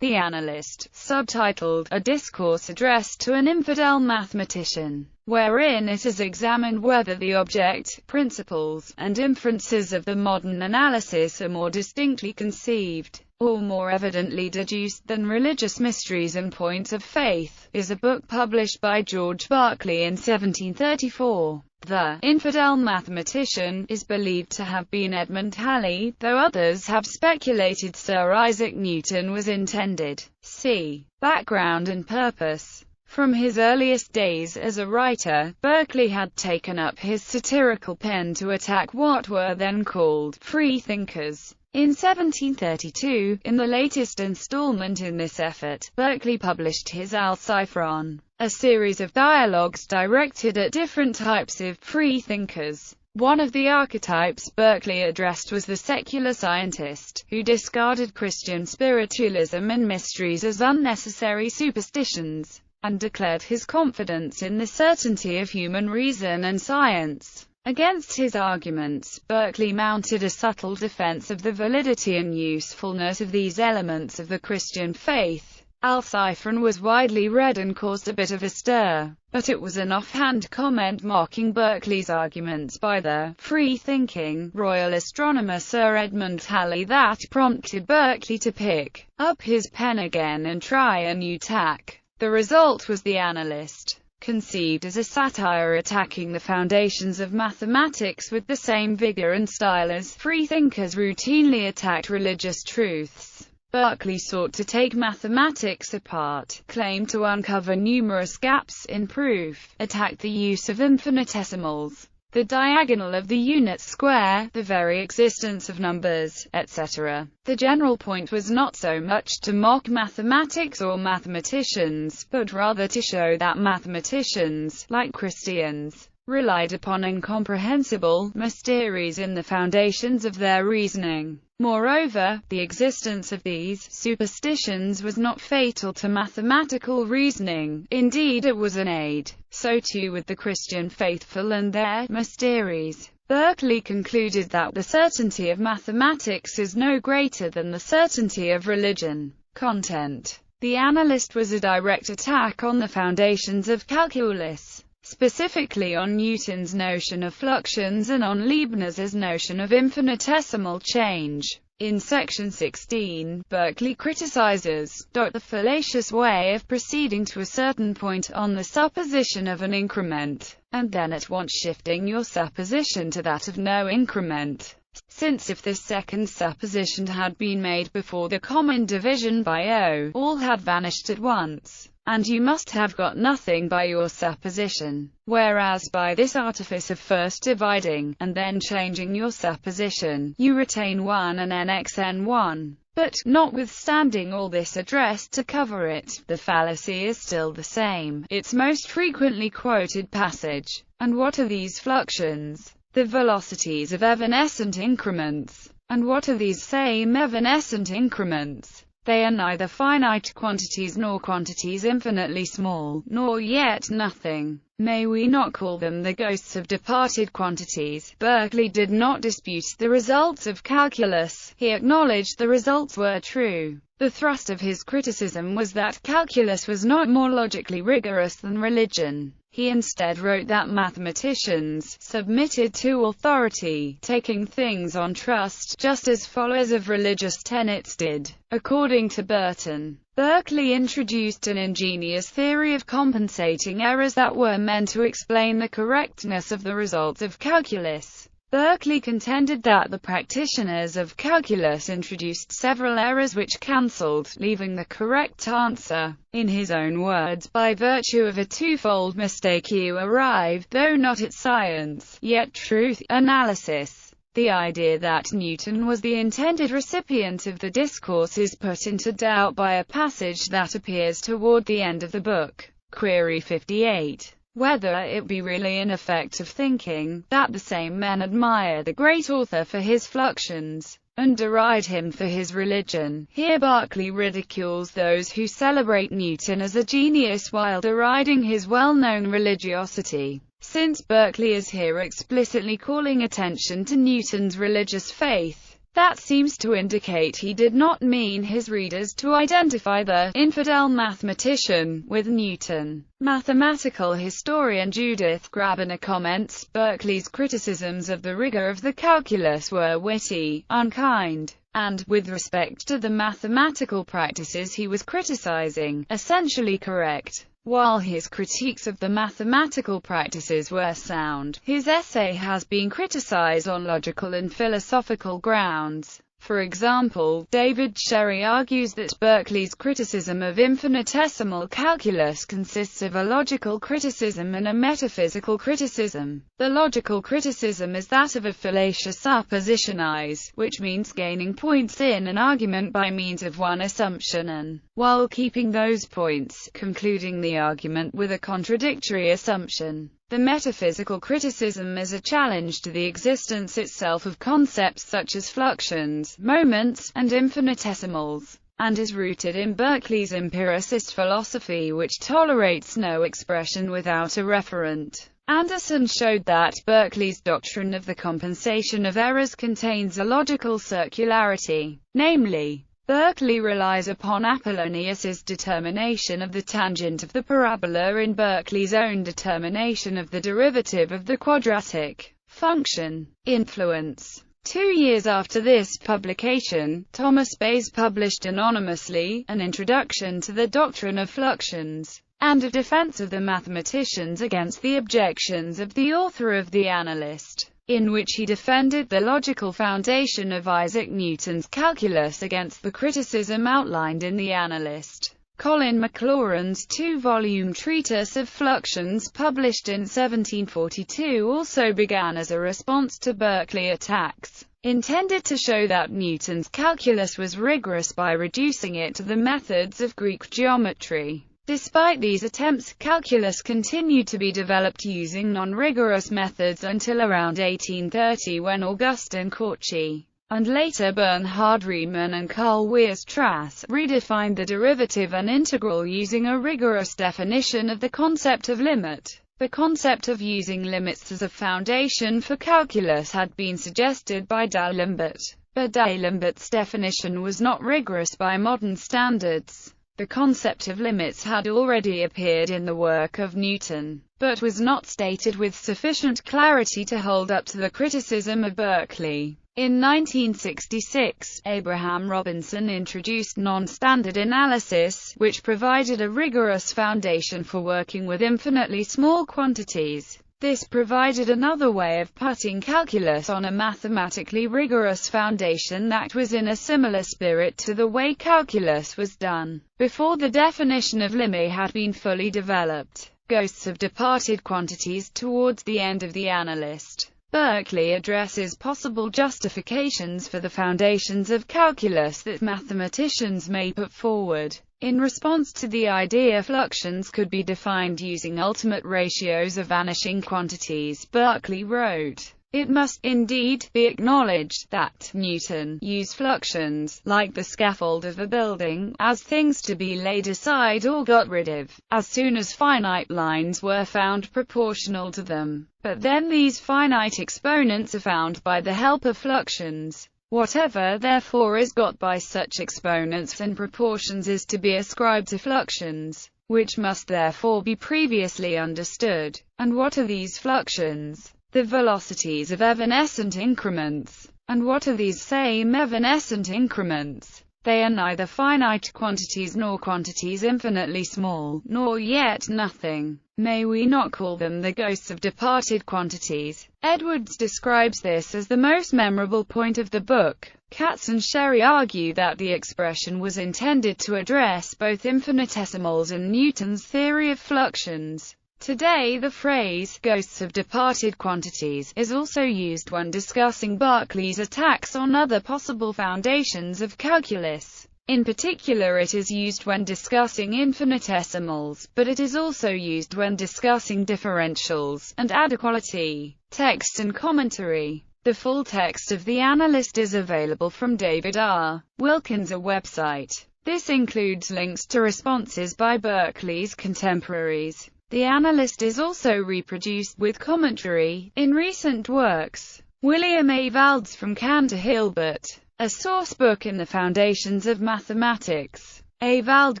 The Analyst, subtitled, A Discourse Addressed to an Infidel Mathematician, wherein it is examined whether the object, principles, and inferences of the modern analysis are more distinctly conceived, or more evidently deduced than religious mysteries and points of faith, is a book published by George Berkeley in 1734. The Infidel Mathematician is believed to have been Edmund Halley, though others have speculated Sir Isaac Newton was intended. C. Background and purpose. From his earliest days as a writer, Berkeley had taken up his satirical pen to attack what were then called freethinkers. In 1732, in the latest installment in this effort, Berkeley published his Alciphron, a series of dialogues directed at different types of freethinkers. One of the archetypes Berkeley addressed was the secular scientist, who discarded Christian spiritualism and mysteries as unnecessary superstitions, and declared his confidence in the certainty of human reason and science. Against his arguments, Berkeley mounted a subtle defense of the validity and usefulness of these elements of the Christian faith. Alciphron was widely read and caused a bit of a stir, but it was an offhand comment mocking Berkeley's arguments by the free-thinking Royal astronomer Sir Edmund Halley that prompted Berkeley to pick up his pen again and try a new tack. The result was The Analyst, conceived as a satire attacking the foundations of mathematics with the same vigor and style as freethinkers routinely attacked religious truths. Berkeley sought to take mathematics apart, claimed to uncover numerous gaps in proof, attacked the use of infinitesimals, the diagonal of the unit square, the very existence of numbers, etc. The general point was not so much to mock mathematics or mathematicians, but rather to show that mathematicians, like Christians, relied upon incomprehensible mysteries in the foundations of their reasoning. Moreover, the existence of these superstitions was not fatal to mathematical reasoning, indeed it was an aid. So too with the Christian faithful and their mysteries. Berkeley concluded that the certainty of mathematics is no greater than the certainty of religion. Content. The Analyst was a direct attack on the foundations of calculus, specifically on Newton's notion of fluxions and on Leibniz's notion of infinitesimal change. In section 16, Berkeley criticizes the fallacious way of proceeding to a certain point on the supposition of an increment, and then at once shifting your supposition to that of no increment, since if this second supposition had been made before the common division by O, all had vanished at once, and you must have got nothing by your supposition, whereas by this artifice of first dividing, and then changing your supposition, you retain 1 and nxn1. But, notwithstanding all this addressed to cover it, the fallacy is still the same, its most frequently quoted passage. And what are these fluxions? The velocities of evanescent increments. And what are these same evanescent increments? They are neither finite quantities nor quantities infinitely small, nor yet nothing. May we not call them the ghosts of departed quantities? Berkeley did not dispute the results of calculus, he acknowledged the results were true. The thrust of his criticism was that calculus was not more logically rigorous than religion. He instead wrote that mathematicians submitted to authority, taking things on trust, just as followers of religious tenets did. According to Burton, Berkeley introduced an ingenious theory of compensating errors that were meant to explain the correctness of the results of calculus. Berkeley contended that the practitioners of calculus introduced several errors which cancelled, leaving the correct answer. In his own words, by virtue of a twofold mistake you arrive, though not at science, yet truth, analysis. The idea that Newton was the intended recipient of the discourse is put into doubt by a passage that appears toward the end of the book. Query 58. Whether it be really an effect of thinking, that the same men admire the great author for his fluxions, and deride him for his religion. Here Berkeley ridicules those who celebrate Newton as a genius while deriding his well-known religiosity. Since Berkeley is here explicitly calling attention to Newton's religious faith, That seems to indicate he did not mean his readers to identify the infidel mathematician with Newton. Mathematical historian Judith Grabiner comments, Berkeley's criticisms of the rigor of the calculus were witty, unkind, and, with respect to the mathematical practices he was criticizing, essentially correct. While his critiques of the mathematical practices were sound, his essay has been criticized on logical and philosophical grounds. For example, David Sherry argues that Berkeley's criticism of infinitesimal calculus consists of a logical criticism and a metaphysical criticism. The logical criticism is that of a fallacious suppositionise, which means gaining points in an argument by means of one assumption and, while keeping those points, concluding the argument with a contradictory assumption. The metaphysical criticism is a challenge to the existence itself of concepts such as fluxions, moments, and infinitesimals, and is rooted in Berkeley's empiricist philosophy, which tolerates no expression without a referent. Anderson showed that Berkeley's doctrine of the compensation of errors contains a logical circularity, namely, Berkeley relies upon Apollonius's determination of the tangent of the parabola in Berkeley's own determination of the derivative of the quadratic function. Influence. 2 years after this publication, Thomas Bayes published anonymously, An Introduction to the Doctrine of Fluxions, and a defense of the mathematicians against the objections of the author of The Analyst, in which he defended the logical foundation of Isaac Newton's calculus against the criticism outlined in The Analyst. Colin Maclaurin's 2-volume treatise of fluxions, published in 1742, also began as a response to Berkeley attacks, intended to show that Newton's calculus was rigorous by reducing it to the methods of Greek geometry. Despite these attempts, calculus continued to be developed using non-rigorous methods until around 1830, when Augustin Cauchy, and later Bernhard Riemann and Carl Weierstrass, redefined the derivative and integral using a rigorous definition of the concept of limit. The concept of using limits as a foundation for calculus had been suggested by D'Alembert, but D'Alembert's definition was not rigorous by modern standards. The concept of limits had already appeared in the work of Newton, but was not stated with sufficient clarity to hold up to the criticism of Berkeley. In 1966, Abraham Robinson introduced non-standard analysis, which provided a rigorous foundation for working with infinitely small quantities. This provided another way of putting calculus on a mathematically rigorous foundation that was in a similar spirit to the way calculus was done before the definition of limit had been fully developed. Ghosts of Departed Quantities. Towards the end of The Analyst, Berkeley addresses possible justifications for the foundations of calculus that mathematicians may put forward. In response to the idea fluxions could be defined using ultimate ratios of vanishing quantities, Berkeley wrote, "It must, indeed, be acknowledged that Newton used fluxions, like the scaffold of a building, as things to be laid aside or got rid of, as soon as finite lines were found proportional to them. But then these finite exponents are found by the help of fluxions. Whatever therefore is got by such exponents and proportions is to be ascribed to fluxions, which must therefore be previously understood. And what are these fluxions? The velocities of evanescent increments. And what are these same evanescent increments? They are neither finite quantities nor quantities infinitely small, nor yet nothing. May we not call them the ghosts of departed quantities?" Edwards describes this as the most memorable point of the book. Katz and Sherry argue that the expression was intended to address both infinitesimals and Newton's theory of fluxions. Today the phrase, "ghosts of departed quantities," is also used when discussing Berkeley's attacks on other possible foundations of calculus. In particular, it is used when discussing infinitesimals, but it is also used when discussing differentials and adequality. Text and commentary. The full text of The Analyst is available from David R. Wilkins' website. This includes links to responses by Berkeley's contemporaries. The Analyst is also reproduced with commentary in recent works. William A. Valdes from Cantor Hilbert. a sourcebook in the foundations of mathematics. Avald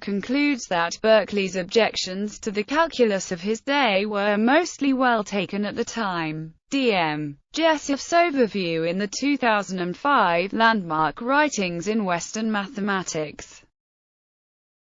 concludes that Berkeley's objections to the calculus of his day were mostly well taken at the time. D.M. Jesseff's overview in the 2005 landmark Writings in Western Mathematics.